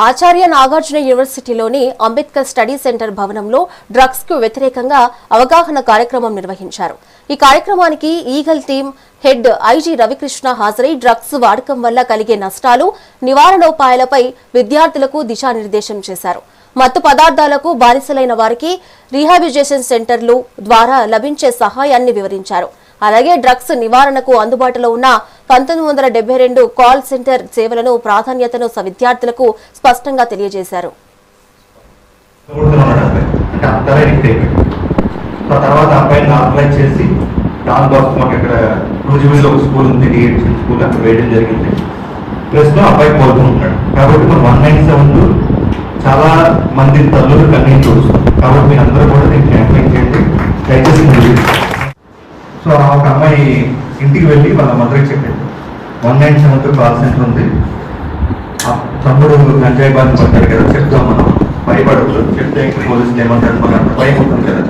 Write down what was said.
Acharya Nagarjuna యూనివర్సిటీలోని Ambedkar study centre భవనంలో drugs కు వ్యతిరేకంగా అవగాహన కార్యక్రమం నిర్వహించారు. ఈ కార్యక్రమానికి eagle team head IG Ravikrishna హాజరై డ్రగ్స్ వాడకం వల్ల కలిగే నష్టాలు, నివారణోపాయాలపై విద్యార్థులకు దిశానిర్దేశం చేశారు. మత్తు పదార్థాలకు బానిసలైన వారికి రీహాబిలిటేషన్ సెంటర్లు ద్వారా లభించే సహాయాన్ని వివరించారు. అలాగే డ్రగ్స్ నివారణకు అందుబాటులో ఉన్న 1972 కాల్ సెంటర్ సేవలను ప్రాధాన్యతను విద్యార్థులకు స్పష్టంగా తెలియజేశారు. చాలా మంది తల్లులు కన్నీరు చూస్తారు కాబట్టి మీరు అందరూ కూడా దీన్ని క్యాంపెయిన్ చేయండి దయచేసి. సో ఒక అమ్మాయి ఇంటికి వెళ్ళి వాళ్ళ మదర్కి చెప్పింది 197 కాల్ సెంటర్ ఉంది, తమ్ముడు గంజాయి బారిన పడ్డాడు కదా, చెప్తాం మనం, భయపడచ్చు, చెప్తే ఇంకా పోలీసులు ఏమంటారు, మాకు అంత భయం ఉంటుంది కదా,